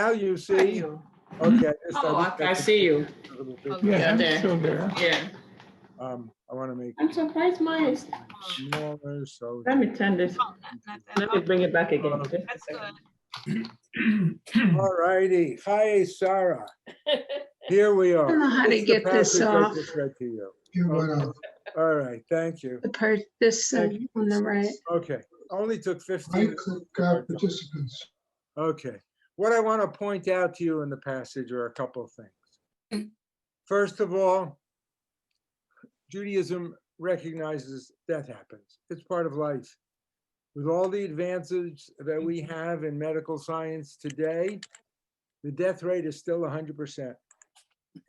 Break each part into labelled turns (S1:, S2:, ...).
S1: Now you
S2: Are
S1: see.
S2: you?
S1: Okay.
S2: Oh, I see you.
S1: A little bit.
S2: Okay,
S3: Yeah, I'm
S2: there.
S3: still there.
S2: Yeah.
S1: I want to make
S2: I'm surprised mine is.
S1: smaller, so.
S2: Let me turn this. Let me bring it back again.
S1: Okay.
S2: Just a
S4: That's
S2: second.
S4: good.
S1: All righty. Hi, Sarah. Here we are.
S5: I don't know how to
S1: This is the
S5: get this
S1: passage I
S5: off.
S1: just read to you.
S6: You went
S1: Okay.
S6: off.
S1: All right. Thank you.
S5: The part, this on the right.
S1: Okay. Only took 15
S6: Right
S1: minutes.
S6: click
S1: of our time.
S6: participants.
S1: Okay. What I want to point out to you in the passage are a couple of things. First of all, Judaism recognizes death happens. It's part of life. With all the advances that we have in medical science today, the death rate is still 100%.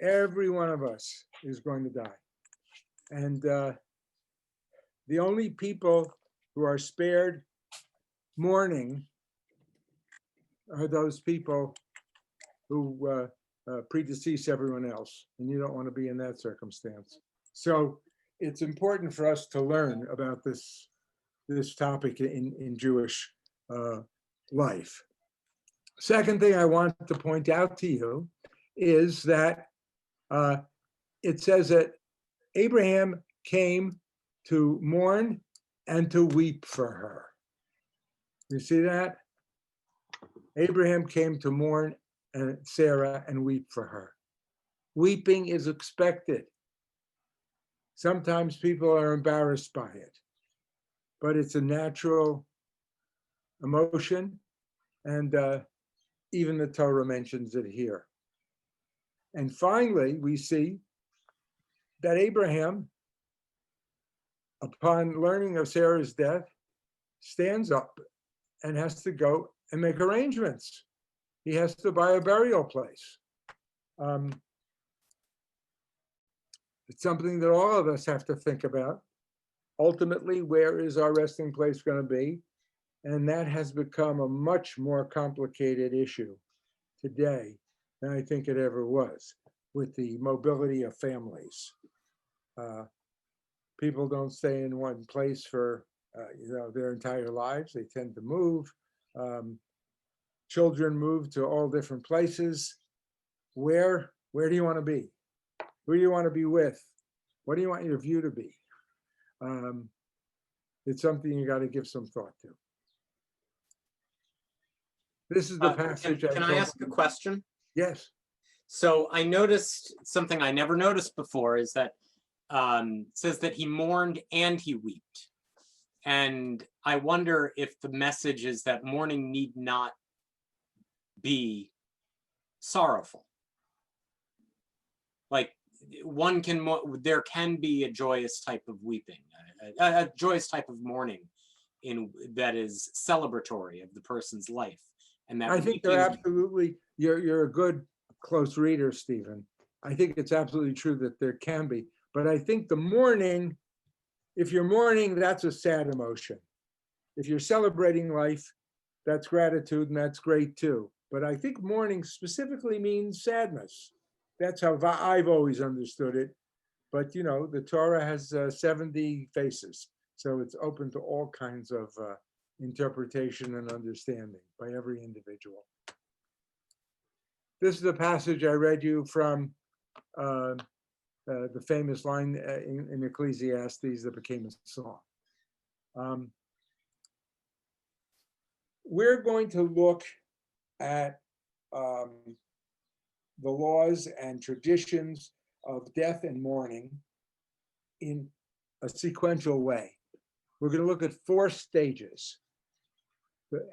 S1: Every one of us is going to die. And the only people who are spared mourning are those people who predecease everyone else, and you don't want to be in that circumstance. So it's important for us to learn about this topic in Jewish life. Second thing I want to point out to you is that it says that Abraham came to mourn and to weep for her. You see that? Abraham came to mourn Sarah and weep for her. Weeping is expected. Sometimes people are embarrassed by it, but it's a natural emotion, and even the Torah mentions it here. And finally, we see that Abraham, upon learning of Sarah's death, stands up and has to go and make arrangements. He has to buy a burial place. It's something that all of us have to think about. Ultimately, where is our resting place going to be? And that has become a much more complicated issue today than I think it ever was with the mobility of families. People don't stay in one place for their entire lives. They tend to move. Children move to all different places. Where do you want to be? Who do you want to be with? What do you want your view to be? It's something you got to give some thought to. This is the passage.
S7: Can I ask a question?
S1: Yes.
S7: So I noticed something I never noticed before is that says that he mourned and he wept. And I wonder if the message is that mourning need not be sorrowful. Like there can be a joyous type of weeping, a joyous type of mourning that is celebratory of the person's life. And that
S1: I think they're absolutely, you're a good close reader, Stephen. I think it's absolutely true that there can be, but I think the mourning, if you're mourning, that's a sad emotion. If you're celebrating life, that's gratitude and that's great too. But I think mourning specifically means sadness. That's how I've always understood it. But the Torah has 70 faces, so it's open to all kinds of interpretation and understanding by every individual. This is the passage I read you from the famous line in Ecclesiastes that became a song. We're going to look at the laws and traditions of death and mourning in a sequential way. We're going to look at 4 stages.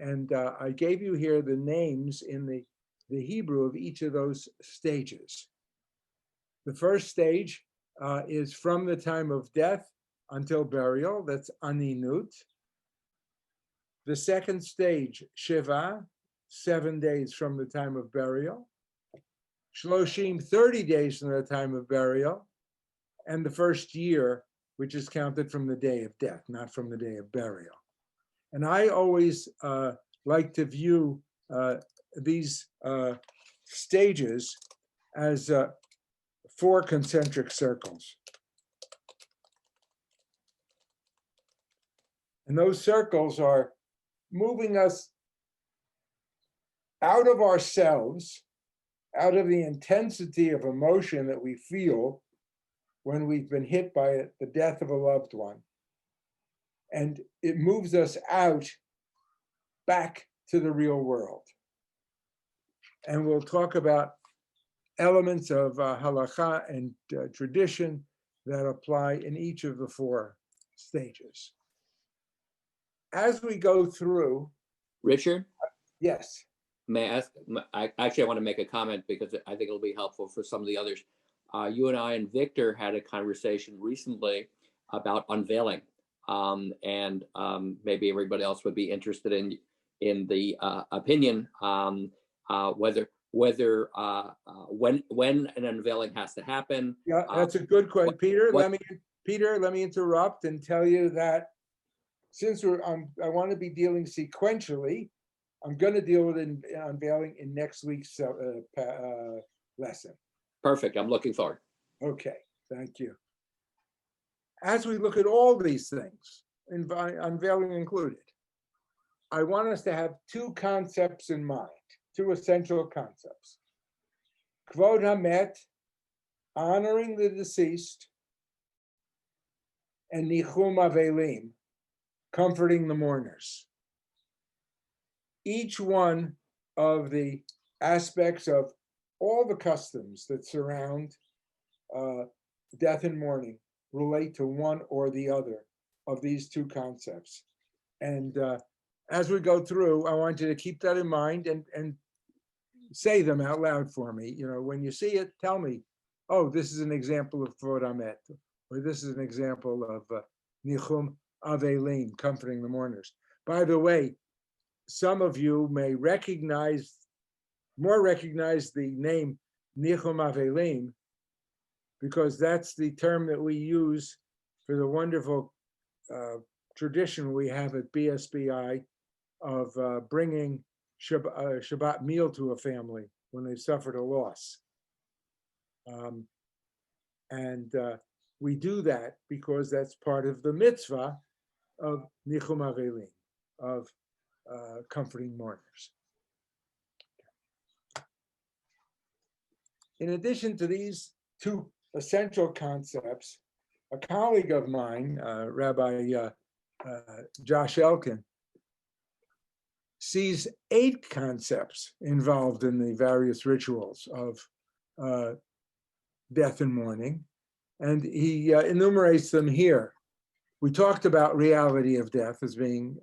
S1: And I gave you here the names in the Hebrew of each of those stages. The first stage is from the time of death until burial. That's aninut. The second stage, Shiva, 7 days from the time of burial. Shloshim, 30 days from the time of burial. And the first year, which is counted from the day of death, not from the day of burial. And I always like to view these stages as 4 concentric circles. And those circles are moving us out of ourselves, out of the intensity of emotion that we feel when we've been hit by the death of a loved one. And it moves us out back to the real world. And we'll talk about elements of halakha and tradition that apply in each of the 4 stages. As we go through,
S3: Richard,
S1: yes,
S3: may I ask, I want to make a comment because I think it'll be helpful for some of the others. You and I and Victor had a conversation recently about unveiling, and maybe everybody else would be interested in the opinion whether when an unveiling has to happen.
S1: yeah, that's a good question, Peter. Let me interrupt and tell you that since I want to be dealing sequentially, I'm going to deal with unveiling in next week's lesson.
S3: Perfect. I'm looking forward.
S1: Okay, thank you. As we look at all these things, unveiling included, I want us to have 2 concepts in mind, 2 essential concepts. Kvod Hamet, honoring the deceased, and Nichum Avelim, comforting the mourners. Each one of the aspects of all the customs that surround death and mourning relate to one or the other of these 2 concepts. And as we go through, I want you to keep that in mind and say them out loud for me. You know, when you see it, tell me, oh, this is an example of Kvod Hamet, or this is an example of Nichum Avelim, comforting the mourners. By the way, some of you may recognize the name Nichum Avelim because that's the term that we use for the wonderful tradition we have at BSBI of bringing Shabbat meal to a family when they suffered a loss. We do that because that's part of the mitzvah of Nichum Avelim, of comforting mourners. In addition to these 2 essential concepts, a colleague of mine, Rabbi Josh Elkin, sees 8 concepts involved in the various rituals of death and mourning, and he enumerates them here. We talked about reality of death as being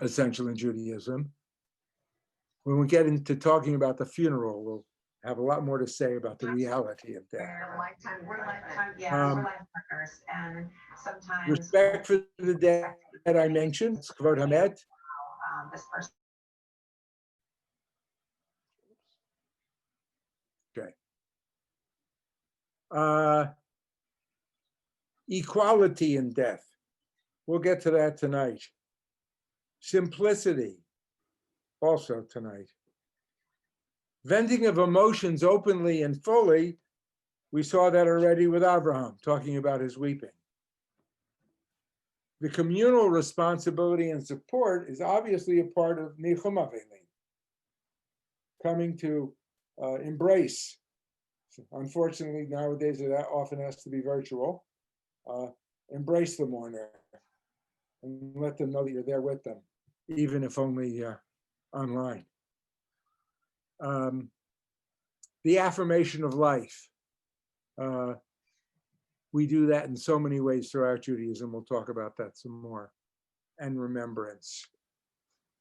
S1: essential in Judaism. When we get into talking about the funeral, we'll have a lot more to say about the reality of death.
S4: We're life partners, and sometimes
S1: Respect for the dead that I mentioned, Kvod Hamet.
S4: This person.
S1: Okay. Equality in death. We'll get to that tonight. Simplicity, also tonight. Venting of emotions openly and fully, we saw that already with Abraham, talking about his weeping. The communal responsibility and support is obviously a part of Nichum Avelim, coming to embrace. Unfortunately, nowadays it often has to be virtual. Embrace the mourner and let them know that you're there with them, even if only online. The affirmation of life. We do that in so many ways throughout Judaism. We'll talk about that some more. And remembrance.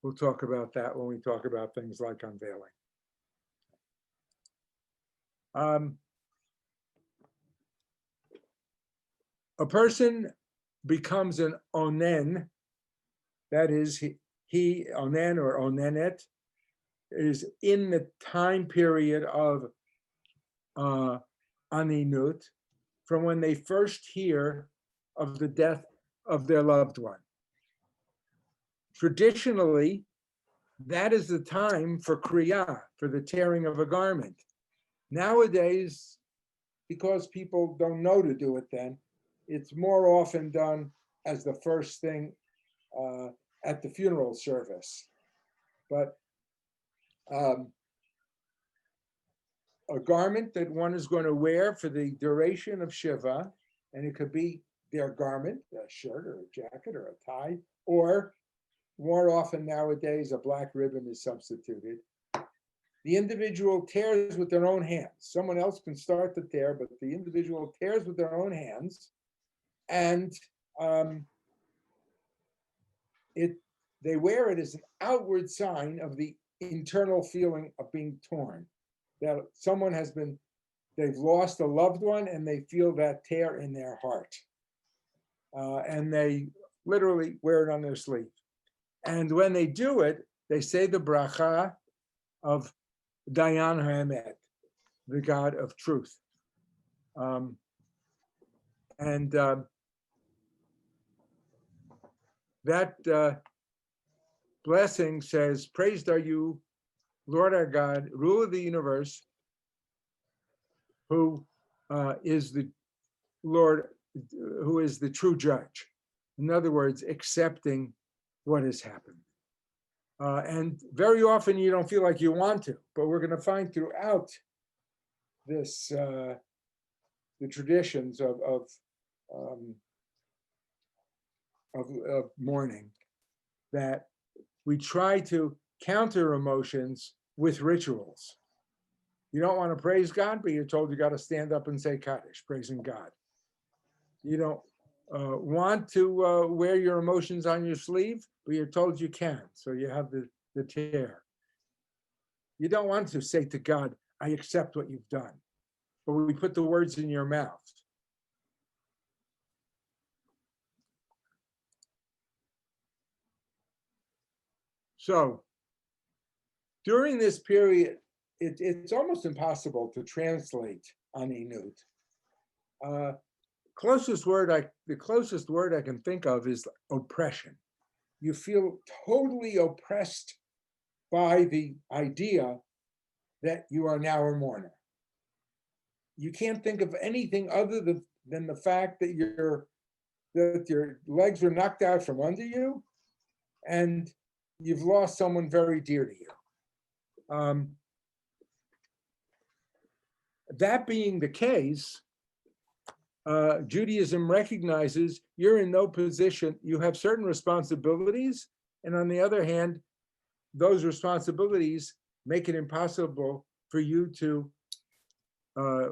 S1: We'll talk about that when we talk about things like unveiling. A person becomes an onen, that is, he onen or onenet, is in the time period of aninut, from when they first hear of the death of their loved one. Traditionally, that is the time for kriyah, for the tearing of a garment. Nowadays, because people don't know to do it then, it's more often done as the first thing at the funeral service. But um, a garment that one is going to wear for the duration of Shiva, and it could be their garment, a shirt or a jacket or a tie, or more often nowadays, a black ribbon is substituted. The individual tears with their own hands. Someone else can start the tear, but the individual tears with their own hands, and they wear it as an outward sign of the internal feeling of being torn. That someone they've lost a loved one, and they feel that tear in their heart. And they literally wear it on their sleeve. And when they do it, they say the bracha of Dayan HaEmet, the God of truth. That blessing says, praised are you, Lord our God, ruler of the universe, who is the Lord, who is the true judge. In other words, accepting what has happened. And very often you don't feel like you want to, but we're going to find throughout this, the traditions of mourning, that we try to counter emotions with rituals. You don't want to praise God, but you're told you got to stand up and say Kaddish, praising God. You don't want to wear your emotions on your sleeve, but you're told you can, so you have the tear. You don't want to say to God, I accept what you've done, but we put the words in your mouth. So during this period, it's almost impossible to translate aninut. The closest word I can think of is oppression. You feel totally oppressed by the idea that you are now a mourner. You can't think of anything other than the fact that your legs were knocked out from under you, and you've lost someone very dear to you. That being the case, Judaism recognizes you're in no position, you have certain responsibilities, and on the other hand, those responsibilities make it impossible for you to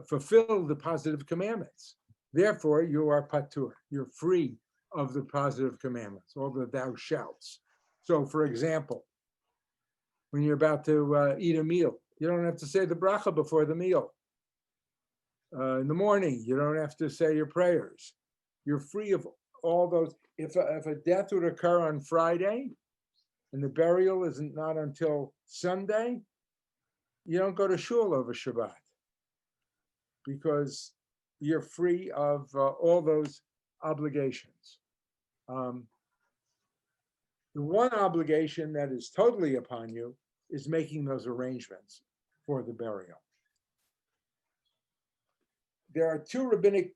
S1: fulfill the positive commandments. Therefore, you are patur, you're free of the positive commandments, all the thou shalts. So, for example, when you're about to eat a meal, you don't have to say the bracha before the meal. In the morning, you don't have to say your prayers. You're free of all those. If a death would occur on Friday and the burial isn't not until Sunday, you don't go to shul over Shabbat because you're free of all those obligations. The one obligation that is totally upon you is making those arrangements for the burial. There are two rabbinic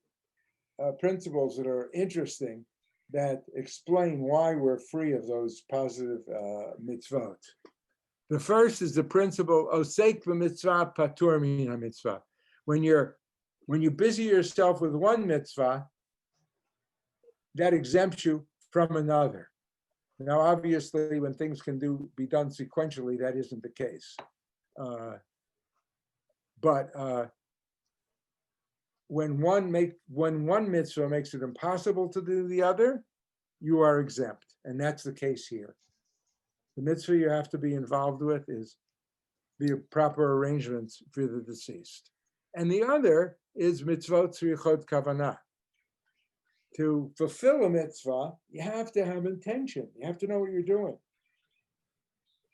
S1: principles that are interesting that explain why we're free of those positive mitzvot. The first is the principle osek b'mitzvah patur min mitzvah. When you busy yourself with one mitzvah, that exempts you from another. Now, obviously, when things can be done sequentially, that isn't the case. But when one mitzvah makes it impossible to do the other, you are exempt, and that's the case here. The mitzvah you have to be involved with is the proper arrangements for the deceased. And the other is mitzvot tzrichot kavanah. To fulfill a mitzvah, you have to have intention. You have to know what you're doing.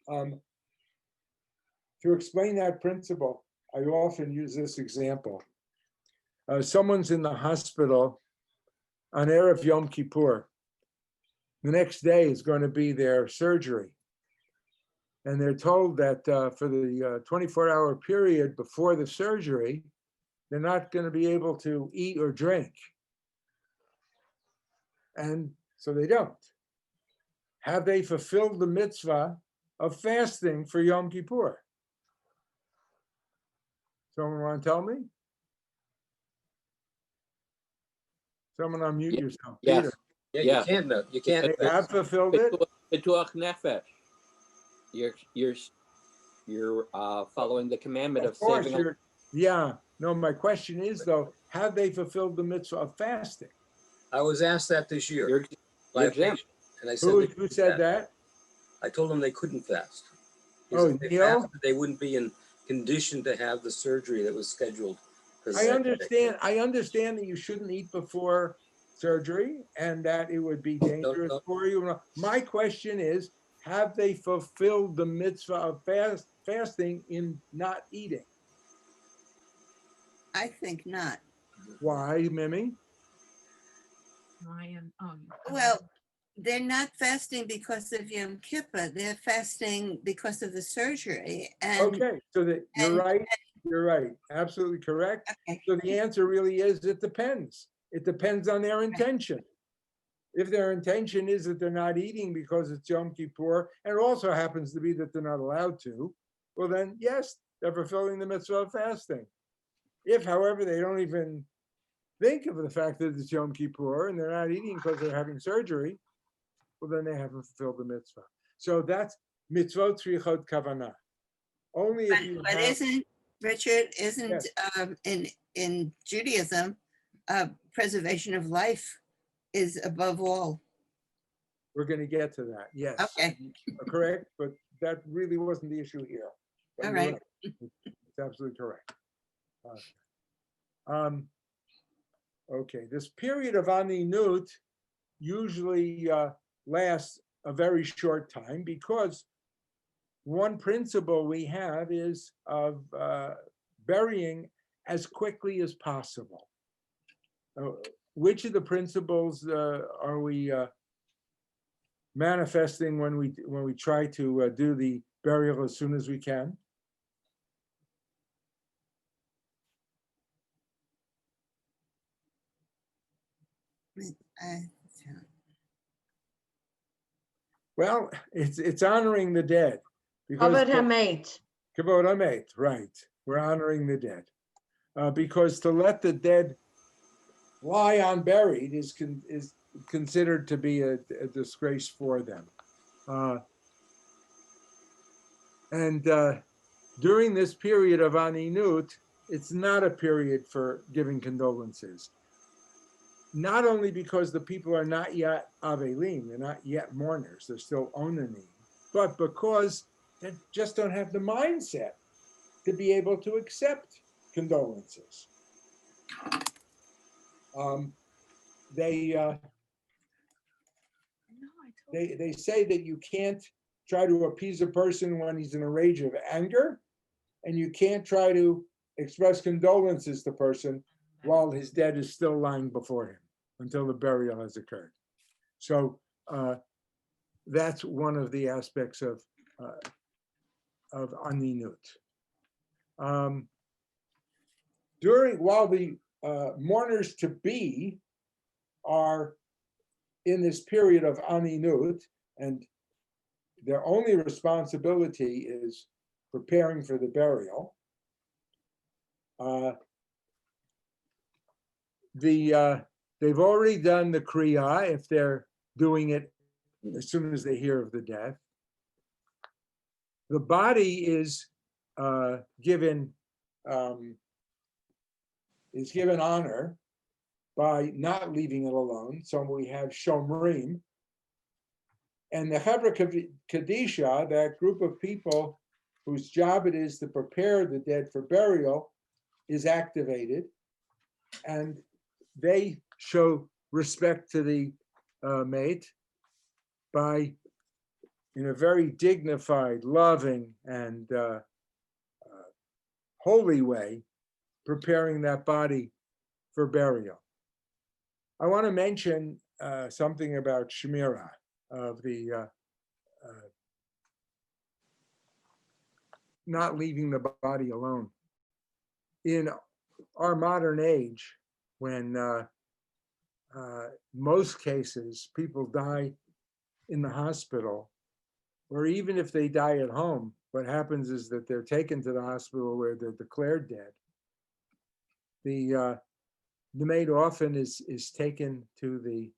S1: To explain that principle, I often use this example. Someone's in the hospital on Erev Yom Kippur. The next day is going to be their surgery. And they're told that for the 24-hour period before the surgery, they're not going to be able to eat or drink. And so they don't. Have they fulfilled the mitzvah of fasting for Yom Kippur? Someone want to tell me? Someone unmute
S3: Ye-
S1: yourself.
S3: Yes.
S1: Peter,
S6: Yeah,
S3: Yeah.
S6: you can't, no, you can't.
S1: they have fulfilled it?
S3: Pituach nefesh. You're following the commandment of
S1: Of course,
S3: saving.
S1: yeah. No, my question is though, have they fulfilled the mitzvah of fasting?
S6: I was asked that this year
S3: You're
S6: by a
S3: exempt.
S6: patient, and I said.
S1: Who,
S6: they
S1: who
S6: couldn't
S1: said
S6: fast.
S1: that?
S6: I told them they couldn't fast.
S1: Oh,
S6: Because if they
S1: Neil?
S6: fasted, they wouldn't be in condition to have the surgery that was scheduled. 'Cause
S1: I understand that you shouldn't eat before surgery and that it would be dangerous
S6: no.
S1: for you. My question is, have they fulfilled the mitzvah of fasting in not eating?
S8: I think not.
S1: Why, Mimi?
S8: Well, they're not fasting because of Yom Kippur. They're fasting because of the surgery. And
S1: Okay, so that you're
S8: and-
S1: right, absolutely correct.
S8: okay,
S1: So the answer really is, it depends. It depends on their intention. If their intention is that they're not eating because it's Yom Kippur, and it also happens to be that they're not allowed to, well then, yes, they're fulfilling the mitzvah of fasting. If, however, they don't even think of the fact that it's Yom Kippur and they're not eating because they're having surgery, well then they haven't fulfilled the mitzvah. So that's mitzvot tzrichot kavanah. Only if you
S8: but
S1: have,
S8: isn't, Richard, isn't
S1: Yes.
S8: in Judaism, preservation of life is above all.
S1: we're going to get to that, yes.
S8: Okay.
S1: Correct, but that really wasn't the issue here. But
S8: All
S1: you're
S8: right.
S1: It's absolutely correct. Okay, this period of aninut usually lasts a very short time because one principle we have is of burying as quickly as possible. Which of the principles are we manifesting when we try to do the burial as soon as we can?
S8: I-
S1: Well, it's honoring the dead.
S2: Covered Hamet.
S1: Kavod Hamet, right. We're honoring the dead. Because to let the dead lie unburied is considered to be a disgrace for them. And during this period of aninut, it's not a period for giving condolences. Not only because the people are not yet avelim, they're not yet mourners, they're still onanim, but because they just don't have the mindset to be able to accept condolences. They say that you can't try to appease a person when he's in a rage of anger, and you can't try to express condolences to the person while his dead is still lying before him until the burial has occurred. So that's one of the aspects of aninut. While the mourners to be are in this period of aninut, and their only responsibility is preparing for the burial, they've already done the kriya if they're doing it as soon as they hear of the death. The body is given honor by not leaving it alone. So we have shomrim, and the Chevra Kadisha, that group of people whose job it is to prepare the dead for burial, is activated, and they show respect to the mate by, in a very dignified, loving, and holy way, preparing that body for burial. I want to mention something about Shemira, of the not leaving the body alone. In our modern age, when most cases people die in the hospital, or even if they die at home, what happens is that they're taken to the hospital where they're declared dead. the maid often is taken to the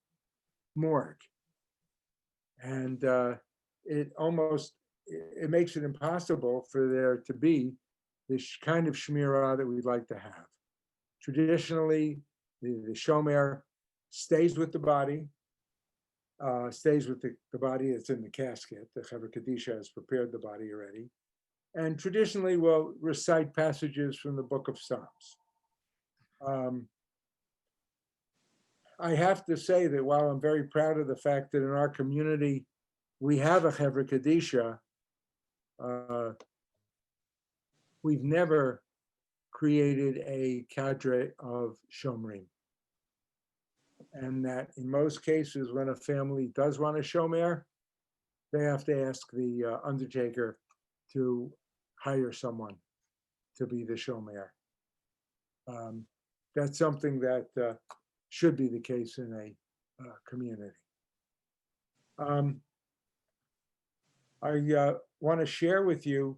S1: morgue. And it makes it impossible for there to be this kind of shmirah that we'd like to have. Traditionally, the shomer stays with the body, stays with the body that's in the casket. The Chevra Kadisha has prepared the body already. And traditionally will recite passages from the Book of Psalms. I have to say that while I'm very proud of the fact that in our community we have a Chevra Kadisha, we've never created a cadre of shomrim. And that in most cases, when a family does want a shomer, they have to ask the undertaker to hire someone to be the shomer. That's something that should be the case in a community. I want to share with you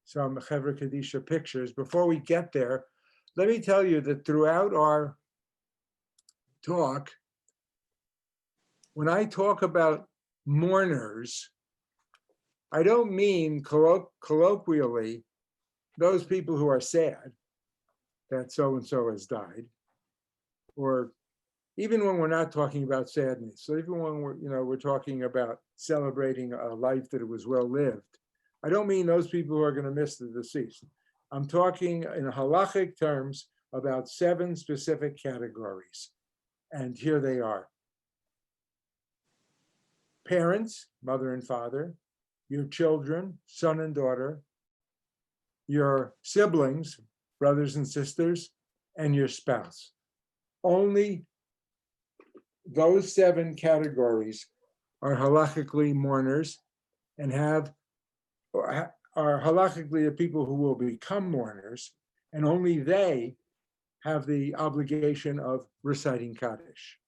S1: some Chevra Kadisha pictures. Before we get there, let me tell you that throughout our talk, when I talk about mourners, I don't mean colloquially those people who are sad that so-and-so has died, or even when we're not talking about sadness. So even when we're talking about celebrating a life that it was well lived, I don't mean those people who are going to miss the deceased. I'm talking in halachic terms about 7 specific categories. And here they are. Parents, mother and father, your children, son and daughter, your siblings, brothers and sisters, and your spouse. Only those 7 categories are halachically mourners and are halachically the people who will become mourners, and only they have the obligation of reciting Kaddish.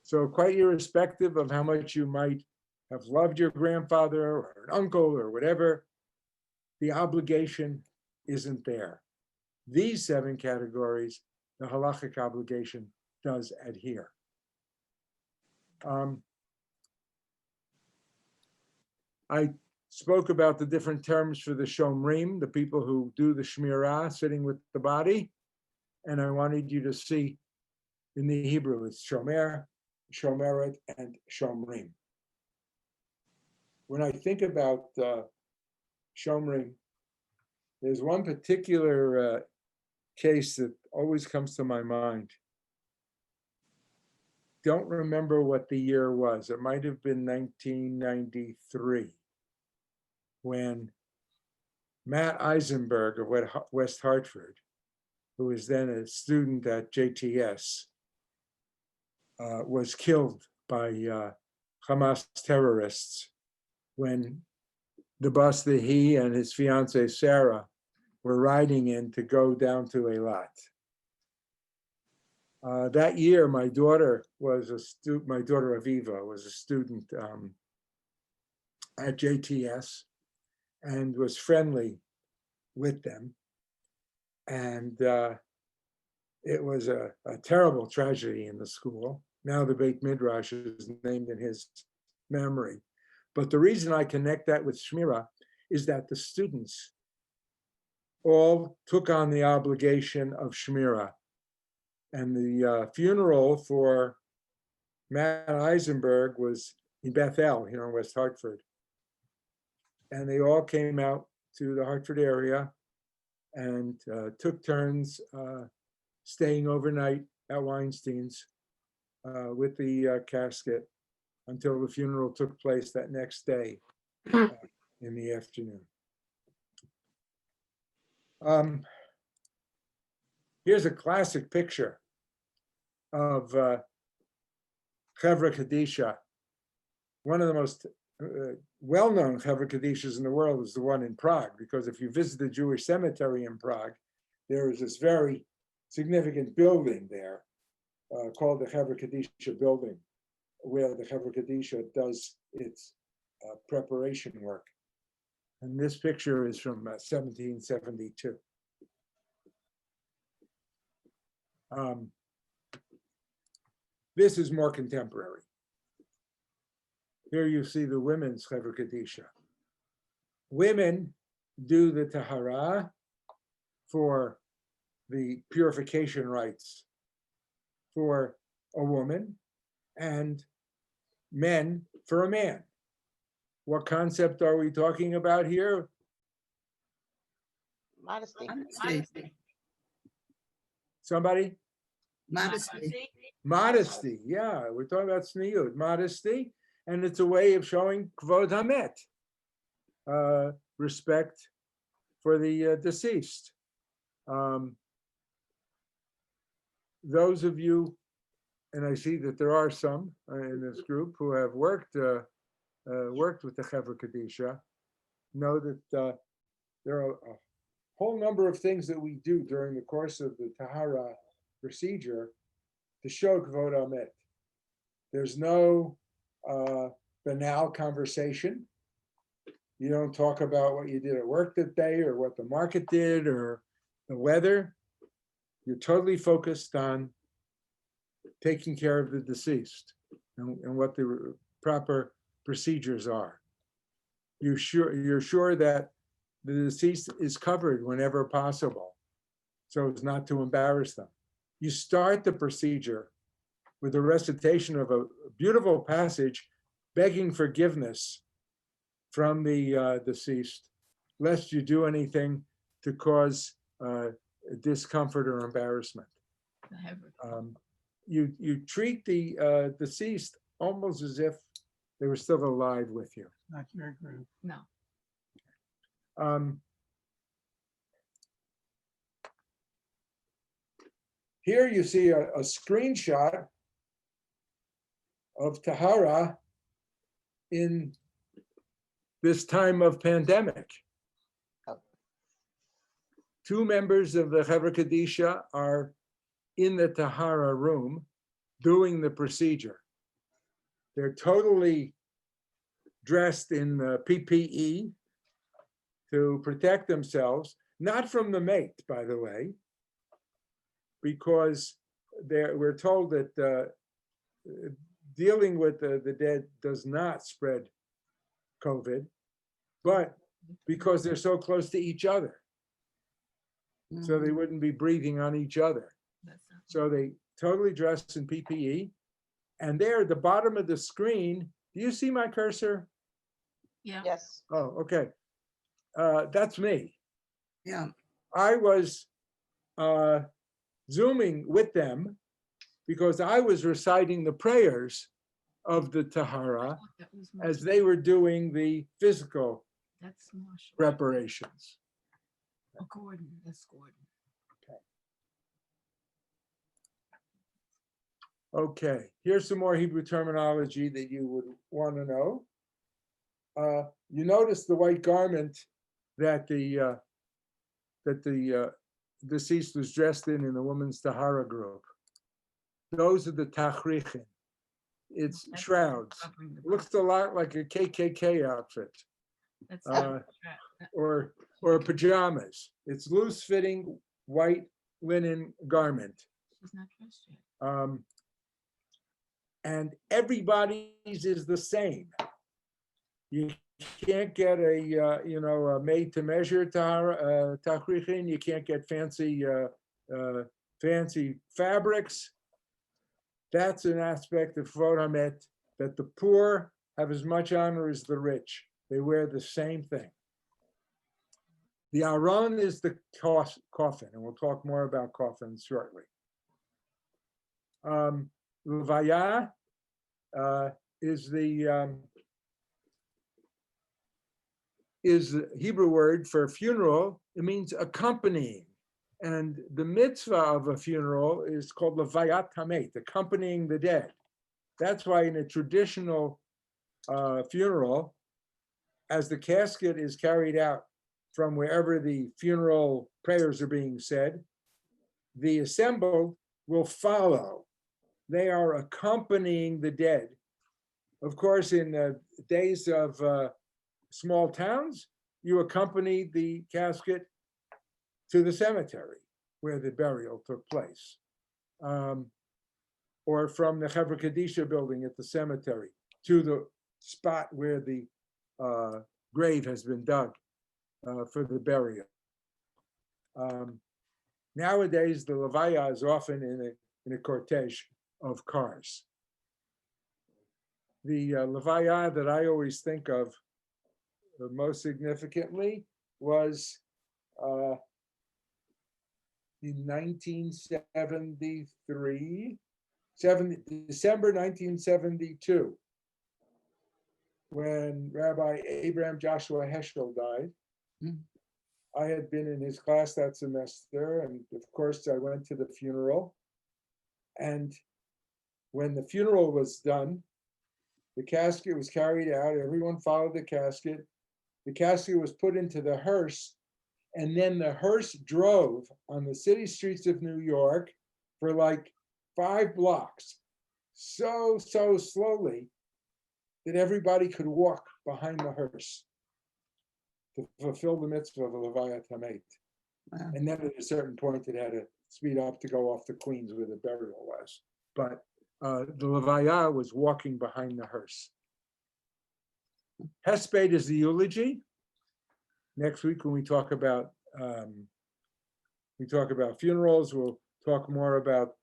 S1: So quite irrespective of how much you might have loved your grandfather or an uncle or whatever, the obligation isn't there. These 7 categories, the halachic obligation does adhere. I spoke about the different terms for the shomrim, the people who do the shmirah, sitting with the body. And I wanted you to see in the Hebrew, it's shomer, shomeret, and shomrim. When I think about shomrim, there's one particular case that always comes to my mind. Don't remember what the year was. It might have been 1993, when Matt Eisenberg of West Hartford, who was then a student at JTS, was killed by Hamas terrorists when the bus that he and his fiancee Sarah were riding in to go down to Eilat. That year, my daughter Aviva was a student at JTS and was friendly with them. And it was a terrible tragedy in the school. Now the Beit Midrash is named in his memory. But the reason I connect that with Shmirah is that the students all took on the obligation of Shmirah. And the funeral for Matt Eisenberg was in Bethel, here in West Hartford. And they all came out to the Hartford area and took turns staying overnight at Weinstein's with the casket until the funeral took place that next day in the afternoon. Here's a classic picture of Chevra Kadisha. One of the most well-known Chevra Kadishas in the world is the one in Prague, because if you visit the Jewish cemetery in Prague, there is this very significant building there called the Chevra Kadisha building, where the Chevra Kadisha does its preparation work. And this picture is from 1772. Um, This is more contemporary. Here you see the women's Chevra Kadisha. Women do the Tahara for the purification rites for a woman, and men for a man. What concept are we talking about here?
S9: Modesty.
S8: Modesty.
S1: Somebody?
S8: Modesty.
S1: Modesty, yeah, we're talking about sniut, modesty, and it's a way of showing kvod hamet, respect for the deceased. Those of you, and I see that there are some in this group who have worked with the Chevra Kadisha, know that there are a whole number of things that we do during the course of the Tahara procedure to show Kvod Hamet. There's no banal conversation. You don't talk about what you did at work that day or what the market did or the weather. You're totally focused on taking care of the deceased and what the proper procedures are. You're sure that the deceased is covered whenever possible, so as not to embarrass them. You start the procedure with a recitation of a beautiful passage begging forgiveness from the deceased, lest you do anything to cause discomfort or embarrassment. You treat the deceased almost as if they were still alive with you.
S10: Not your group.
S2: No.
S1: Here you see a screenshot of Tahara in this time of pandemic. Two members of the Chevra Kadisha are in the Tahara room doing the procedure. They're totally dressed in PPE to protect themselves, not from the mate, by the way, because we're told that dealing with the dead does not spread COVID, but because they're so close to each other. So they wouldn't be breathing on each other. So they totally dress in PPE. And there at the bottom of the screen, do you see my cursor?
S2: Yeah.
S9: Yes.
S1: Oh, okay. That's me.
S8: Yeah.
S1: I was Zooming with them because I was reciting the prayers of the Tahara as they were doing the physical
S2: That's Marshall.
S1: preparations.
S2: Oh, Gordon, that's Gordon.
S1: Okay, here's some more Hebrew terminology that you would want to know. You notice the white garment that the deceased was dressed in the woman's Tahara group. Those are the tachrichin. It's
S2: That's
S1: shrouds.
S2: covering the
S1: Looks a lot like a KKK outfit.
S2: That's
S1: Or pajamas. It's loose-fitting white linen garment.
S2: she's not dressed yet.
S1: And everybody's is the same. You can't get a made-to-measure tachrichin. You can't get fancy fabrics. That's an aspect of Kvod Hamet that the poor have as much honor as the rich. They wear the same thing. The aron is the coffin, and we'll talk more about coffins shortly. Levaya is the Hebrew word for funeral. It means accompanying. And the mitzvah of a funeral is called levayat hamet, accompanying the dead. That's why in a traditional funeral, as the casket is carried out from wherever the funeral prayers are being said, the assembled will follow. They are accompanying the dead. Of course, in the days of small towns, you accompany the casket to the cemetery where the burial took place. or from the Chevra Kadisha building at the cemetery to the spot where the grave has been dug for the burial. Nowadays, the Levaya is often in a cortege of cars. The Levaya that I always think of most significantly was in 1973, December 1972, when Rabbi Abraham Joshua Heschel died. I had been in his class that semester, and of course I went to the funeral. And when the funeral was done, the casket was carried out, everyone followed the casket. The casket was put into the hearse, and then the hearse drove on the city streets of New York for like 5 blocks, so slowly that everybody could walk behind the hearse to fulfill the mitzvah of a Levaya Tamet.
S8: Wow.
S1: And then at a certain point, it had to speed up to go off to Queens where the burial was. But the Levaya was walking behind the hearse. Hesped is the eulogy. Next week, when we talk about funerals, we'll talk more about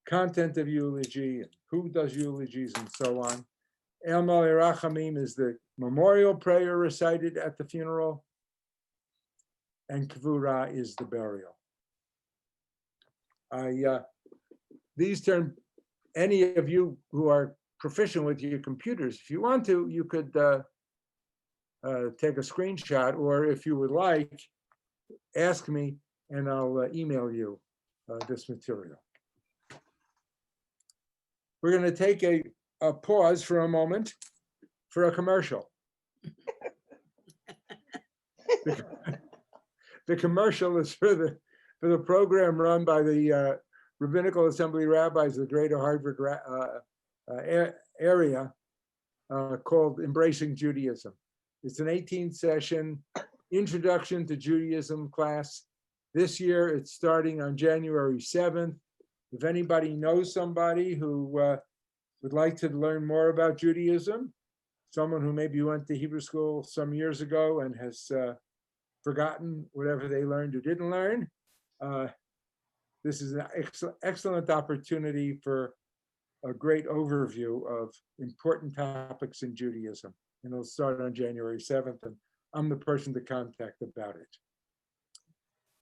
S1: content of eulogy and who does eulogies and so on. El Malei Rachamim is the memorial prayer recited at the funeral, and Kvura is the burial. These terms, any of you who are proficient with your computers, if you want to, you could take a screenshot, or if you would like, ask me and I'll email you this material. We're going to take a pause for a moment for a commercial. The commercial is for the program run by the Rabbinical Assembly Rabbis of the Greater Harvard area called Embracing Judaism. It's an 18-session introduction to Judaism class. This year, it's starting on January 7th. If anybody knows somebody who would like to learn more about Judaism, someone who maybe went to Hebrew school some years ago and has forgotten whatever they learned or didn't learn, this is an excellent opportunity for a great overview of important topics in Judaism. And it'll start on January 7th, and I'm the person to contact about it.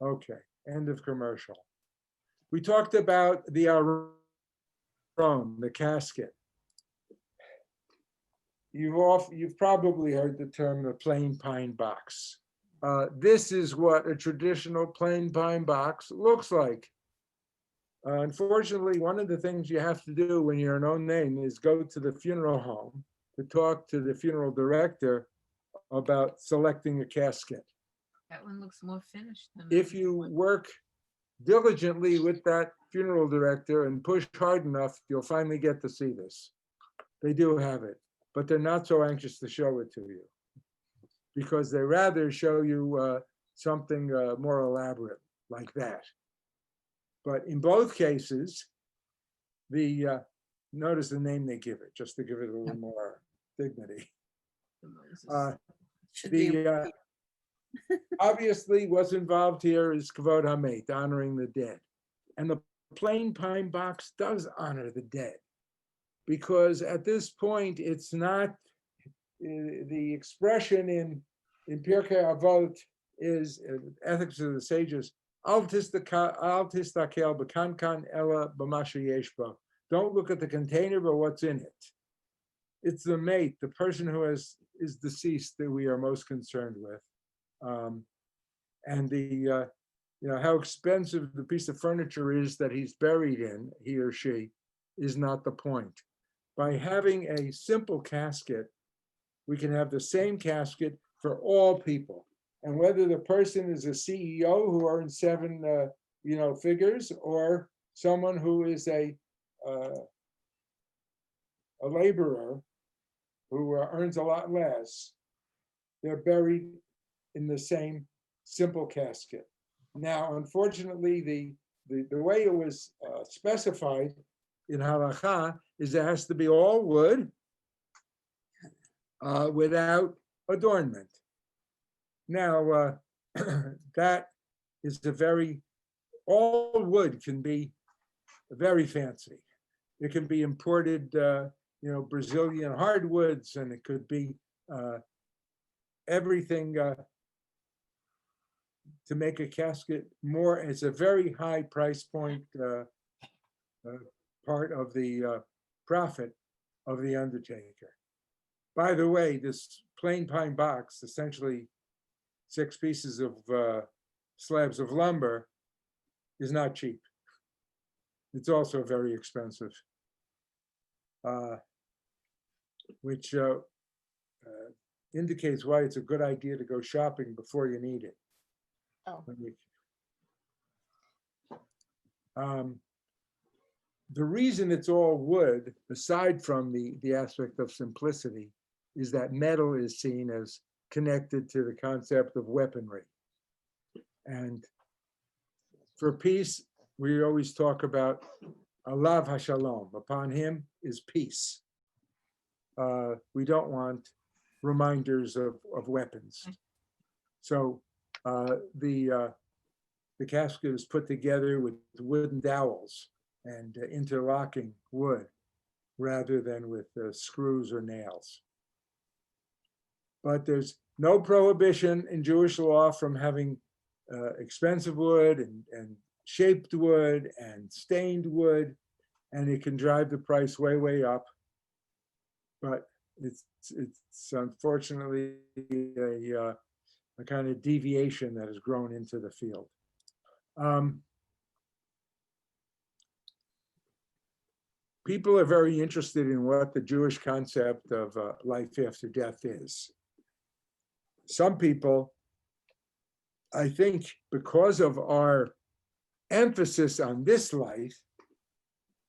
S1: Okay, end of commercial. We talked about the aron, the casket. You've probably heard the term the plain pine box. This is what a traditional plain pine box looks like. Unfortunately, one of the things you have to do when you're an own name is go to the funeral home to talk to the funeral director about selecting a casket.
S2: That one looks more finished than.
S1: If
S2: the
S1: you
S2: one.
S1: work diligently with that funeral director and push hard enough, you'll finally get to see this. They do have it, but they're not so anxious to show it to you because they rather show you something more elaborate like that. But in both cases, notice the name they give it, just to give it a little more dignity.
S2: The Moses.
S8: Should be
S1: Obviously, what's involved here is Kavod Hamet, honoring the dead. And the plain pine box does honor the dead, because at this point, it's not the expression in Pirkei Avot is Ethics of the Sages. Al tistakel b'kankan ela b'ma sheyesh bo. Don't look at the container, but what's in it. It's the mate, the person who is deceased, that we are most concerned with. And how expensive the piece of furniture is that he's buried in, he or she, is not the point. By having a simple casket, we can have the same casket for all people. And whether the person is a CEO who earns 7 figures, or someone who is a laborer who earns a lot less, they're buried in the same simple casket. Now, unfortunately, the way it was specified in halakha is it has to be all wood without adornment. Now, that is all wood can be very fancy. It can be imported, Brazilian hardwoods, and it could be everything to make a casket more. It's a very high price point part of the profit of the undertaker. By the way, this plain pine box, essentially 6 pieces of slabs of lumber, is not cheap. It's also very expensive, which indicates why it's a good idea to go shopping before you need it.
S8: Oh.
S1: The reason it's all wood, aside from the aspect of simplicity, is that metal is seen as connected to the concept of weaponry. And for peace, we always talk about Alav HaShalom. Upon him is peace. We don't want reminders of weapons. So the casket is put together with wooden dowels and interlocking wood rather than with screws or nails. But there's no prohibition in Jewish law from having expensive wood and shaped wood and stained wood, and it can drive the price way, way up. But it's unfortunately a kind of deviation that has grown into the field. People are very interested in what the Jewish concept of life after death is. Some people, I think, because of our emphasis on this life,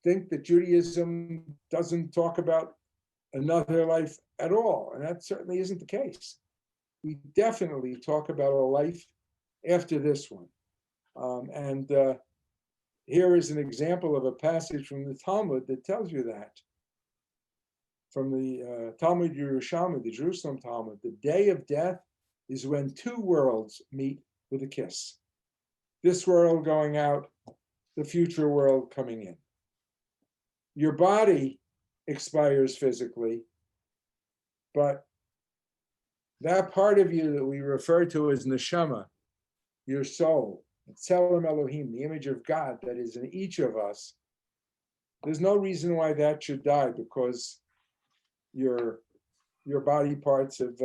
S1: think that Judaism doesn't talk about another life at all, and that certainly isn't the case. We definitely talk about a life after this one. Here is an example of a passage from the Talmud that tells you that. From the Talmud Yerushalmi, the Jerusalem Talmud, the day of death is when 2 worlds meet with a kiss. This world going out, the future world coming in. Your body expires physically, but that part of you that we refer to as neshama, your soul, Tselem Elohim, the image of God that is in each of us, there's no reason why that should die, because your body parts have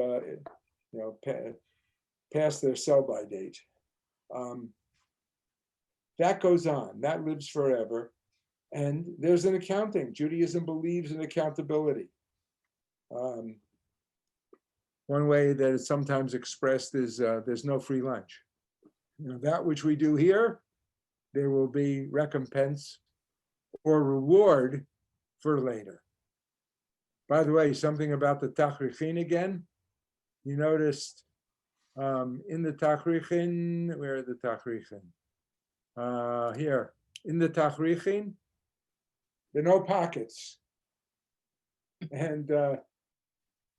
S1: past their sell-by date. That goes on, that lives forever. And there's an accounting. Judaism believes in accountability. One way that it's sometimes expressed is there's no free lunch. That which we do here, there will be recompense or reward for later. By the way, something about the Tachrichin again. You noticed in the Tachrichin, where are the Tachrichin? Here, in the Tachrichin, there are no pockets. And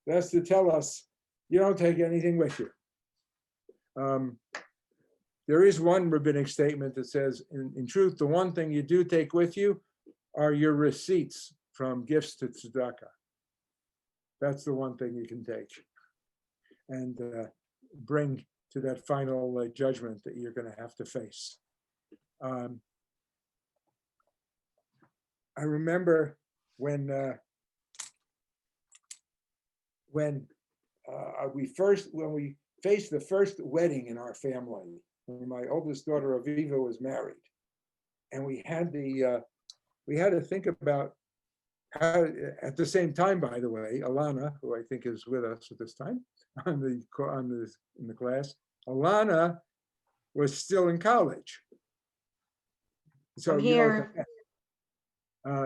S1: that's to tell us you don't take anything with you. There is one rabbinic statement that says, in truth, the one thing you do take with you are your receipts from gifts to tzedakah. That's the one thing you can take and bring to that final judgment that you're going to have to face. I remember when we faced the first wedding in our family, when my oldest daughter Aviva was married, and we had to think about how, at the same time, by the way, Alana, who I think is with us at this time in the class, Alana was still in college. So
S5: I'm here.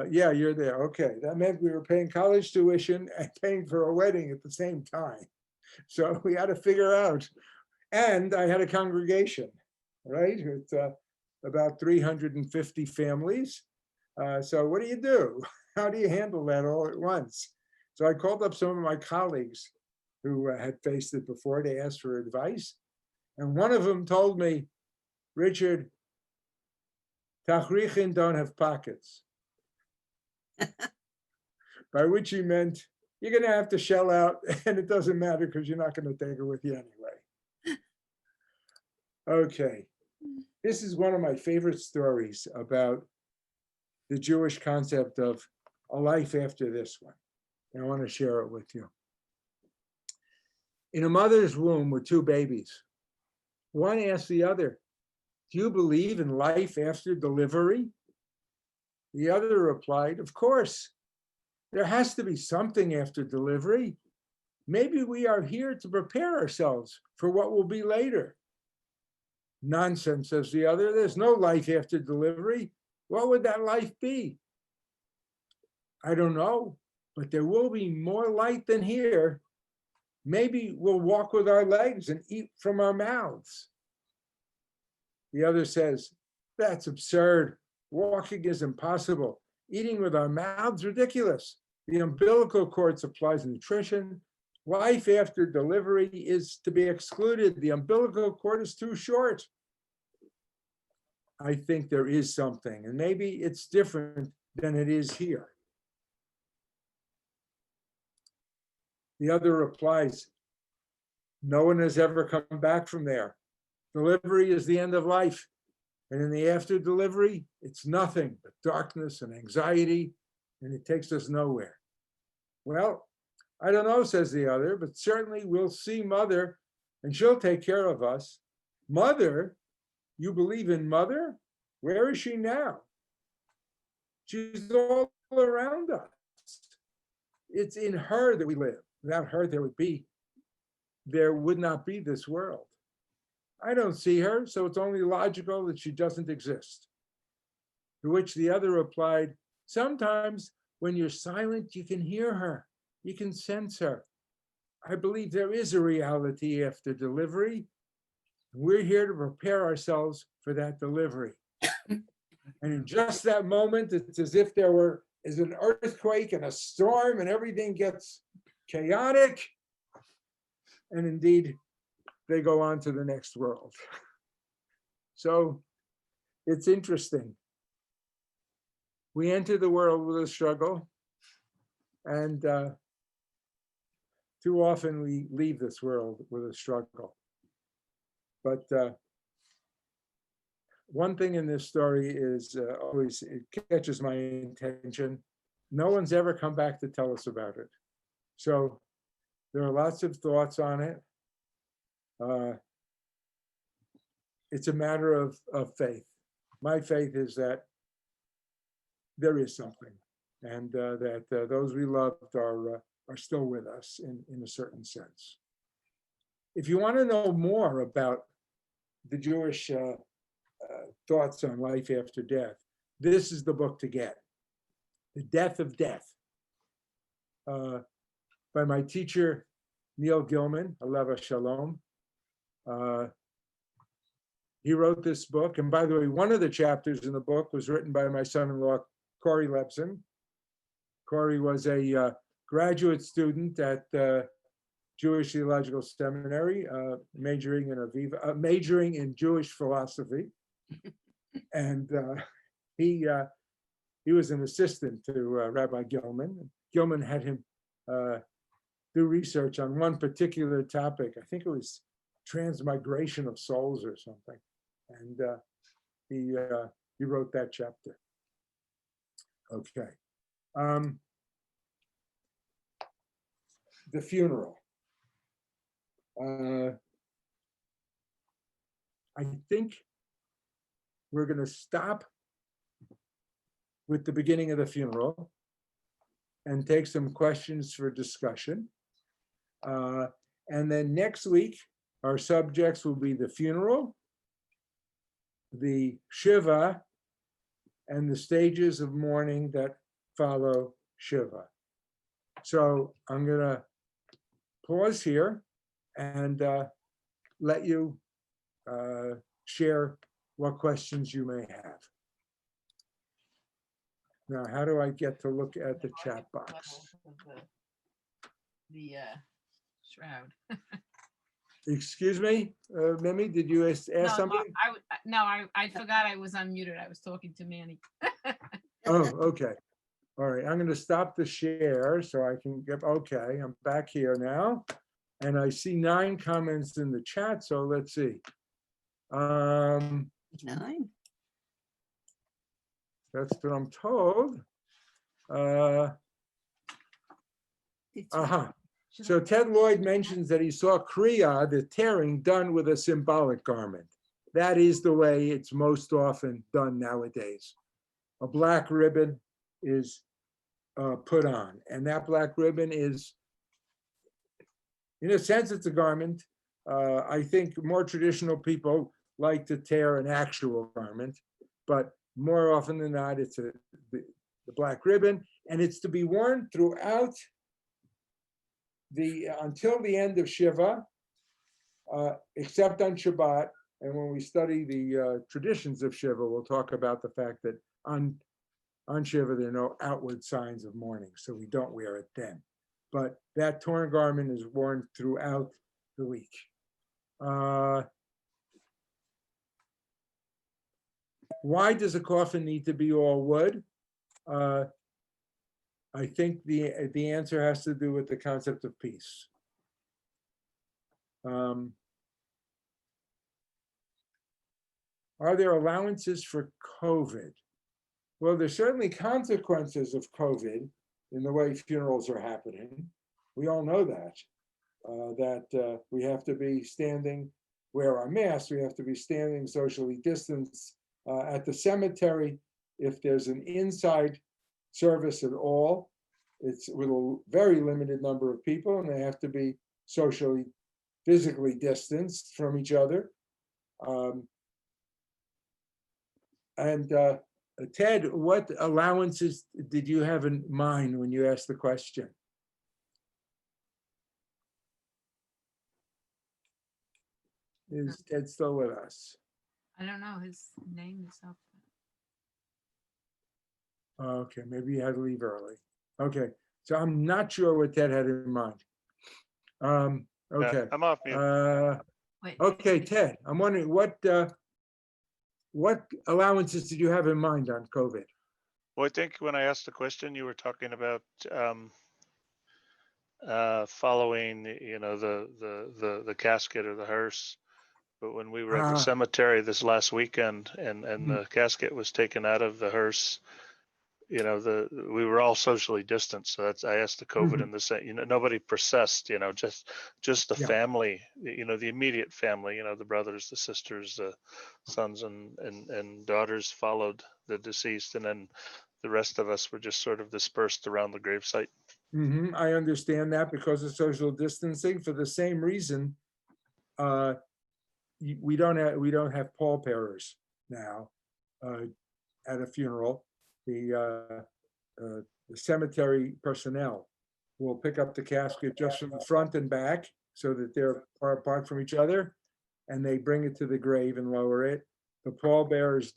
S1: Yeah, you're there. Okay, that meant we were paying college tuition and paying for a wedding at the same time. So we had to figure out, and I had a congregation, right? about 350 families. So what do? How do you handle that all at once? So I called up some of my colleagues who had faced it before to ask for advice. And one of them told me, Richard, Tachrichin don't have pockets. By which he meant, you're going to have to shell out, and it doesn't matter because you're not going to take it with you anyway. Okay. This is one of my favorite stories about the Jewish concept of a life after this one. And I want to share it with you. In a mother's womb were two babies. One asked the other, do you believe in life after delivery? The other replied, of course. There has to be something after delivery. Maybe we are here to prepare ourselves for what will be later. Nonsense, says the other. There's no life after delivery. What would that life be? I don't know, but there will be more light than here. Maybe we'll walk with our legs and eat from our mouths. The other says, that's absurd. Walking is impossible. Eating with our mouths, ridiculous. The umbilical cord supplies nutrition. Life after delivery is to be excluded. The umbilical cord is too short. I think there is something, and maybe it's different than it is here. The other replies, no one has ever come back from there. Delivery is the end of life. And in the after delivery, it's nothing but darkness and anxiety, and it takes us nowhere. Well, I don't know, says the other, but certainly we'll see Mother, and she'll take care of us. Mother? You believe in Mother? Where is she now? She's all around us. It's in her that we live. Without her, there would not be this world. I don't see her, so it's only logical that she doesn't exist. To which the other replied, sometimes when you're silent, you can hear her. You can sense her. I believe there is a reality after delivery. We're here to prepare ourselves for that delivery. And in just that moment, it's as if there is an earthquake and a storm and everything gets chaotic. And indeed, they go on to the next world. So it's interesting. We enter the world with a struggle, and too often we leave this world with a struggle. But one thing in this story is always, it catches my attention. No one's ever come back to tell us about it. So there are lots of thoughts on it. It's a matter of faith. My faith is that there is something, and that those we loved are still with us in a certain sense. If you want to know more about the Jewish thoughts on life after death, this is the book to get. The Death of Death, by my teacher, Neil Gilman, Aleva Shalom. He wrote this book. And by the way, one of the chapters in the book was written by my son-in-law, Corey Lepson. Corey was a graduate student at Jewish Theological Seminary, majoring in Jewish philosophy. And he was an assistant to Rabbi Gilman. Gilman had him do research on one particular topic. I think it was transmigration of souls or something. And he wrote that chapter. Okay. The funeral. I think we're going to stop with the beginning of the funeral and take some questions for discussion. And then next week, our subjects will be the funeral, the Shiva, and the stages of mourning that follow Shiva. So I'm going to pause here and let you share what questions you may have. Now, how do I get to look at the chat box?
S2: The shroud.
S1: Excuse me, Mimi, did you ask
S2: No,
S1: something?
S2: I forgot I was unmuted. I was talking to Manny.
S1: Oh, okay. All right, I'm gonna stop the share so I can get, okay, I'm back here now. And I see 9 comments in the chat, so let's see.
S8: 9.
S1: That's what I'm told. So Ted Lloyd mentions that he saw Kriya, the tearing, done with a symbolic garment. That is the way it's most often done nowadays. A black ribbon is put on, and that black ribbon is, in a sense, it's a garment. I think more traditional people like to tear an actual garment, but more often than not, it's the black ribbon, and it's to be worn throughout until the end of Shiva, except on Shabbat. And when we study the traditions of Shiva, we'll talk about the fact that on Shiva, there are no outward signs of mourning, so we don't wear it then. But that torn garment is worn throughout the week. Why does a coffin need to be all wood? I think the answer has to do with the concept of peace. Are there allowances for COVID? Well, there's certainly consequences of COVID in the way funerals are happening. We all know that, we have to be standing, wear our masks, we have to be standing socially distanced. At the cemetery, if there's an inside service at all, it's with a very limited number of people, and they have to be socially, physically distanced from each other. Ted, what allowances did you have in mind when you asked the question? Is Ted still with us?
S2: I don't know. His name is up.
S1: Okay, maybe you had to leave early. Okay, so I'm not sure what Ted had in mind. Okay.
S9: Yeah, I'm off mute.
S2: Wait.
S1: Okay, Ted, I'm wondering what allowances did you have in mind on COVID?
S9: Well, I think when I asked the question, you were talking about following, the casket or the hearse. But when we were at the cemetery this last weekend, and the casket was taken out of the hearse, we were all socially distanced. So I asked the COVID in the same, nobody processed, just the family, the immediate family, the brothers, the sisters, the sons and daughters followed the deceased, and then the rest of us were just sort of dispersed around the gravesite.
S1: I understand that because of social distancing. For the same reason, we don't have pallbearers now at a funeral. The cemetery personnel will pick up the casket just from the front and back so that they're far apart from each other, and they bring it to the grave and lower it. The pallbearers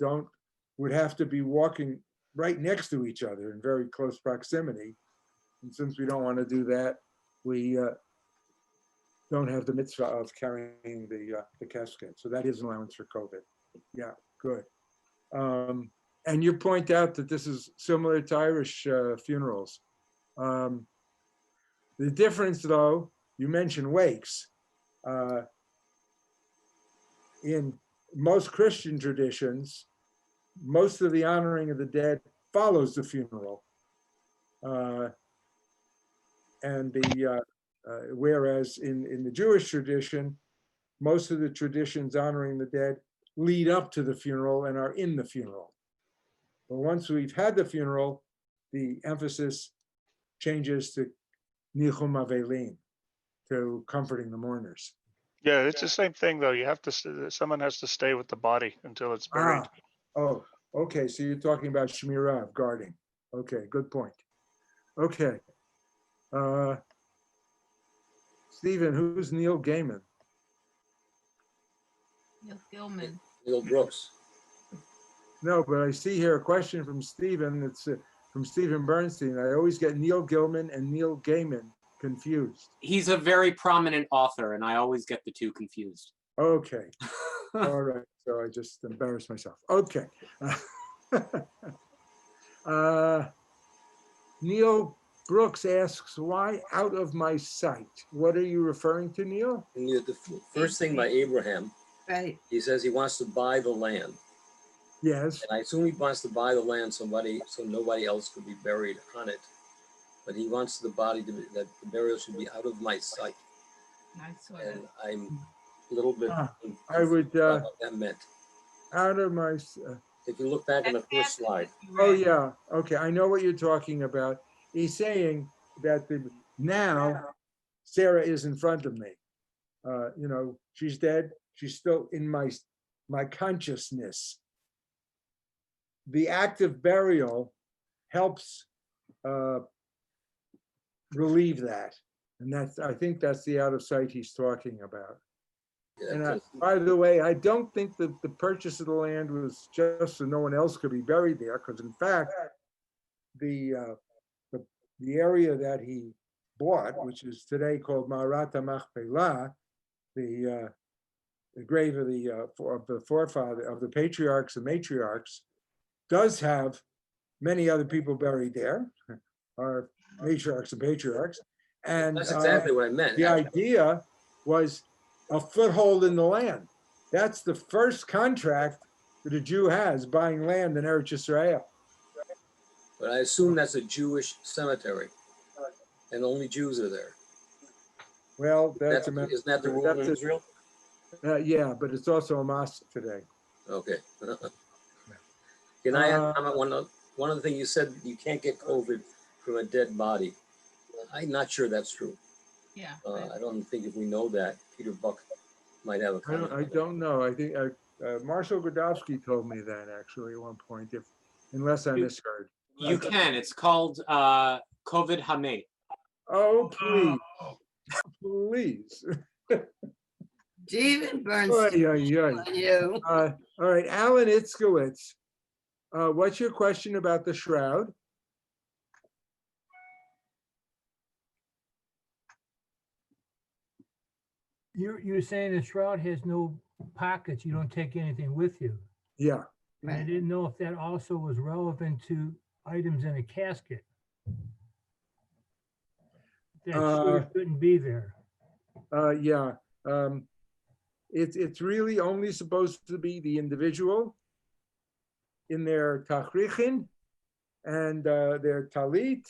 S1: would have to be walking right next to each other in very close proximity. And since we don't want to do that, we don't have the mitzvah of carrying the casket. So that is an allowance for COVID. Yeah, good. And you point out that this is similar to Irish funerals. The difference, though, you mentioned wakes. In most Christian traditions, most of the honoring of the dead follows the funeral. Whereas in the Jewish tradition, most of the traditions honoring the dead lead up to the funeral and are in the funeral. But once we've had the funeral, the emphasis changes to Nichum Avelim, to comforting the mourners.
S9: Yeah, it's the same thing though. Someone has to stay with the body until it's buried.
S1: Oh, okay. So you're talking about Shmirah, guarding. Okay, good point. Okay. Stephen, who's Neil Gaiman?
S2: Neil Gilman.
S6: Neil Brooks.
S1: No, but I see here a question from Stephen. It's from Stephen Bernstein. I always get Neil Gaiman and Neil Gaiman confused.
S7: He's a very prominent author, and I always get the two confused.
S1: Okay. All right. So I just embarrassed myself. Okay. Neil Brooks asks, why out of my sight? What are you referring to, Neil?
S6: And the first thing by Abraham,
S8: Right.
S6: he says he wants to buy the land.
S1: Yes.
S6: And I assume he wants to buy the land so nobody else could be buried on it. But he wants the body to be, that the burial should be out of my sight.
S2: I saw that.
S6: And I'm a little bit
S1: I would,
S6: about what that meant.
S1: out of my,
S6: If you look back on the
S2: That's
S6: first slide,
S2: you
S1: oh
S2: read.
S1: yeah, okay, I know what you're talking about. He's saying that now Sarah is in front of me. You know, she's dead. She's still in my consciousness. The act of burial helps relieve that. And I think that's the out of sight he's talking about. And by the way, I don't think that the purchase of the land was just so no one else could be buried there, because in fact, the area that he bought, which is today called Ma'arat Machpelah, the grave of the forefather of the patriarchs and matriarchs, does have many other people buried there, our matriarchs and patriarchs, and
S6: that's exactly what I meant.
S1: the idea was a foothold in the land. That's the first contract that a Jew has, buying land in Eretz Yisrael.
S6: But I assume that's a Jewish cemetery, and only Jews are there.
S1: Well,
S6: Isn't that the rule in Israel?
S1: Yeah, but it's also a mosque today.
S6: Okay. Can I comment one of the things you said, you can't get COVID from a dead body. I'm not sure that's true.
S2: Yeah.
S6: I don't think if we know that, Peter Buck might have a comment.
S1: I don't know. I think Marshall Grodowski told me that actually at one point, unless I misheard.
S7: You can. It's called COVID Hamet.
S1: Oh, please. Please.
S8: Stephen
S1: Oy,
S8: Bernstein.
S1: oy, oy.
S8: On you.
S1: All right, Alan Itzkowitz, what's your question about the shroud?
S10: You're saying the shroud has no pockets, you don't take anything with you.
S1: Yeah.
S10: I didn't know if that also was relevant to items in a casket. That sure couldn't be there.
S1: Yeah. It's really only supposed to be the individual in their tachrichin and their talit,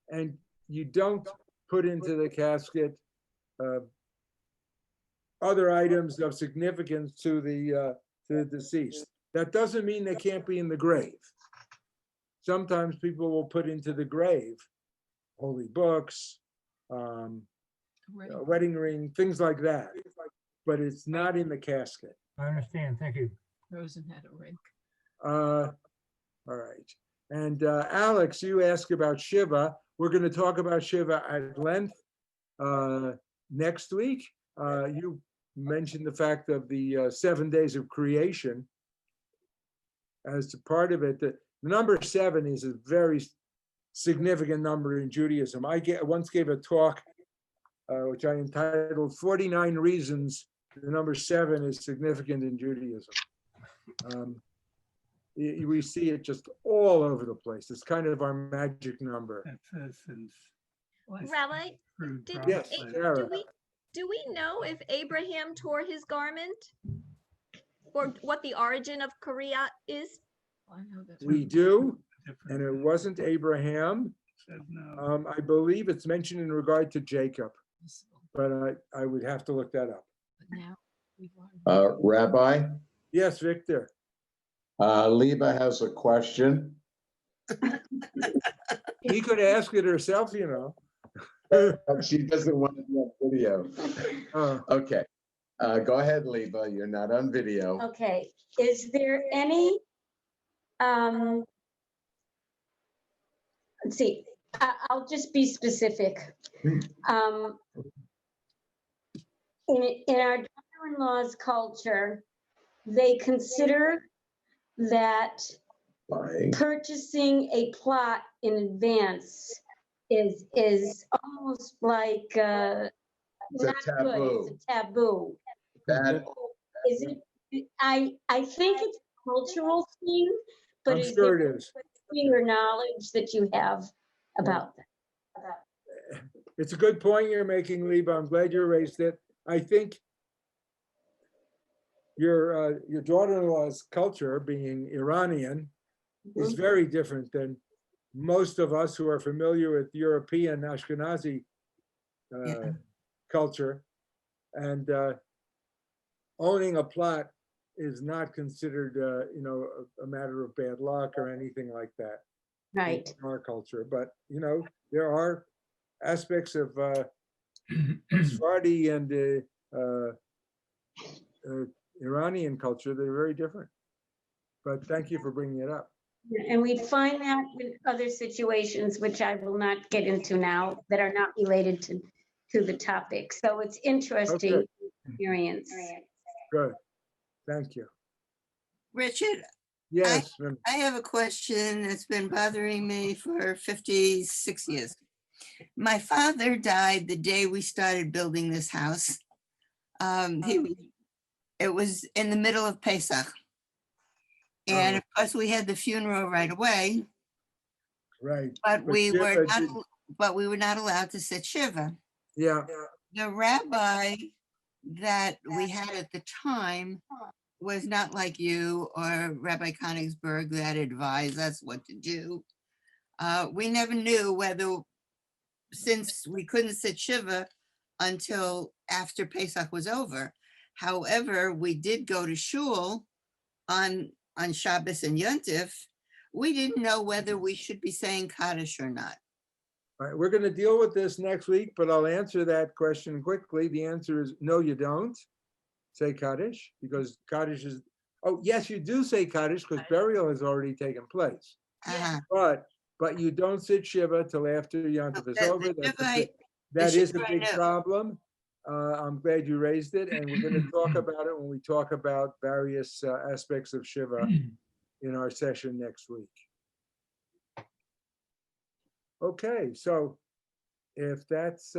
S1: and you don't put into the casket other items of significance to the deceased. That doesn't mean they can't be in the grave. Sometimes people will put into the grave holy books, wedding ring, things like that, but it's not in the casket.
S10: I understand, thank you.
S2: Rosen had a ring.
S1: All right. And Alex, you asked about Shiva. We're going to talk about Shiva at length next week. You mentioned the fact of the 7 days of creation as a part of it. The number 7 is a very significant number in Judaism. I once gave a talk which I entitled 49 Reasons the number 7 is significant in Judaism. We see it just all over the place. It's kind of our magic number.
S11: Rabbi,
S1: Yes, Sarah.
S11: do we know if Abraham tore his garment or what the origin of Korea is?
S1: We do, and it wasn't Abraham. I believe it's mentioned in regard to Jacob, but I would have to look that up.
S12: Rabbi?
S1: Yes, Victor.
S12: Liba has a question.
S1: He could ask it herself, you know.
S12: She doesn't want to be on video. Okay, go ahead, Liba. You're not on video.
S13: Okay, is there any, let's see, I'll just be specific. In our daughter-in-law's culture, they consider that
S12: Buying.
S13: purchasing a plot in advance is almost like
S12: It's a
S13: not good. It's a taboo.
S12: That,
S13: Is it? I think it's a cultural thing, but
S1: I'm
S13: is
S1: sure
S13: there
S1: it is.
S13: your knowledge that you have about that?
S1: It's a good point you're making, Liba. I'm glad you raised it. I think your daughter-in-law's culture, being Iranian, is very different than most of us who are familiar with European Ashkenazi culture. And owning a plot is not considered, a matter of bad luck or anything like that.
S13: Right.
S1: In our culture, but there are aspects of Sephardi and Iranian culture that are very different. But thank you for bringing it up.
S13: And we find that in other situations, which I will not get into now, that are not related to the topic. So it's interesting
S1: Okay.
S13: experience.
S1: Good. Thank you.
S8: Richard,
S1: Yes.
S8: I have a question that's been bothering me for 56 years. My father died the day we started building this house. It was in the middle of Pesach. And of course, we had the funeral right away.
S1: Right.
S8: But we
S1: Shiva
S8: were not allowed to sit Shiva.
S1: Yeah.
S8: The rabbi that we had at the time was not like you or Rabbi Konigsberg that advised us what to do. We never knew whether, since we couldn't sit Shiva until after Pesach was over. However, we did go to shul on Shabbos and Yontif. We didn't know whether we should be saying Kaddish or not.
S1: All right, we're going to deal with this next week, but I'll answer that question quickly. The answer is no, you don't say Kaddish, because Kaddish is, oh, yes, you do say Kaddish because burial has already taken place. But you don't sit Shiva till after Yontif is over. That is a big problem. I'm glad you raised it, and we're going to talk about it when we talk about various aspects of Shiva in our session next week. Okay, so if that's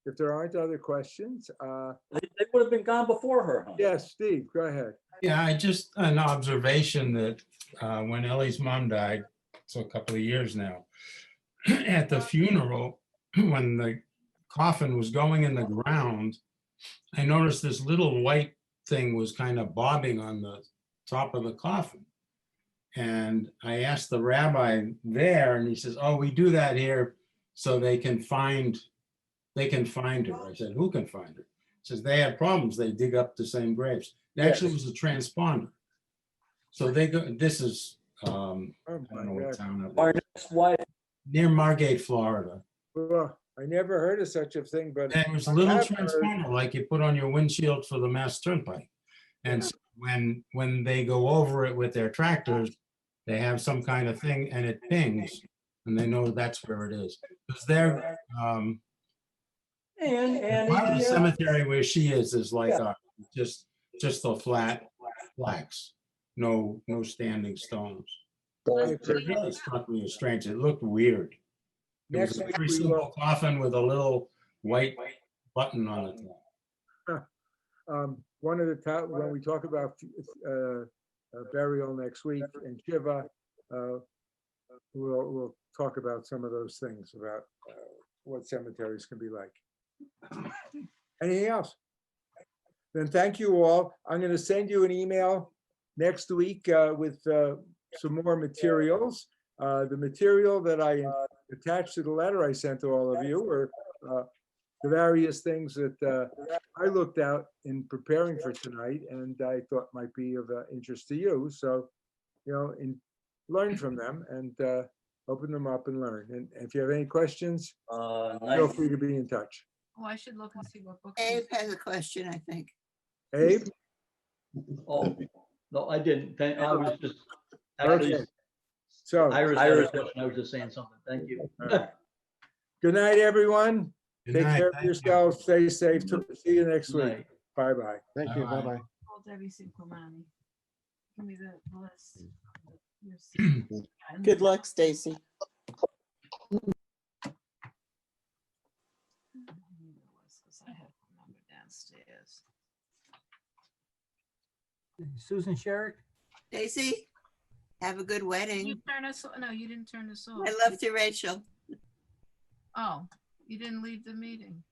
S1: if there aren't other questions,
S14: they would have been gone before her. Huh?
S1: Yes, Steve, go ahead.
S15: Yeah, just an observation that when Ellie's mom died, so a couple of years now, at the funeral, when the coffin was going in the ground, I noticed this little white thing was kind of bobbing on the top of the coffin. And I asked the rabbi there, and he says, oh, we do that here so they can find her. I said, who can find her? He says, they have problems. They dig up the same graves. It actually was a transponder. So they go, this is, I don't know what town it was. Near Margate, Florida.
S1: Well, I never heard of such a thing, but
S15: And it was a little transponder like you put on your windshield for the Mass Turnpike. And so when they go over it with their tractors, they have some kind of thing and it pings and they know that's where it is. Because they're part of the cemetery where she is like just the flat flags, no standing stones. It really struck me as strange. It looked weird. It was a very simple coffin with a little white button on the top.
S1: One of the top, when we talk about burial next week in Shiva, we'll talk about some of those things about what cemeteries can be like. Anything else? Then thank you all. I'm going to send you an email next week with some more materials. The material that I attached to the letter I sent to all of you were the various things that I looked out in preparing for tonight and I thought might be of interest to you. So, learn from them and open them up and learn. And if you have any questions, feel free to be in touch.
S2: Oh, I should look and see what book.
S8: Abe has a question, I think.
S1: Abe?
S14: Oh, no, I didn't. I was just actually.
S1: Okay. So
S14: Iris had a question. I was just saying something. Thank you.
S1: Good night, everyone.
S15: Good
S1: Take
S15: night.
S1: care of
S15: Thank you.
S1: yourselves. Stay safe. See you next
S14: Good
S1: week.
S14: night.
S1: Bye-bye.
S16: Thank you.
S15: Bye-bye.
S16: Bye-bye.
S2: Hold Debbie Cinquemani. Give me the list.
S16: Good luck, Stacy.
S2: I have the number downstairs.
S10: Susan Sherrick?
S8: Stacy, have a good
S2: You
S8: wedding.
S2: turn us, no, you didn't turn us off.
S8: I love you, Rachel.
S2: Oh, you didn't leave the meeting.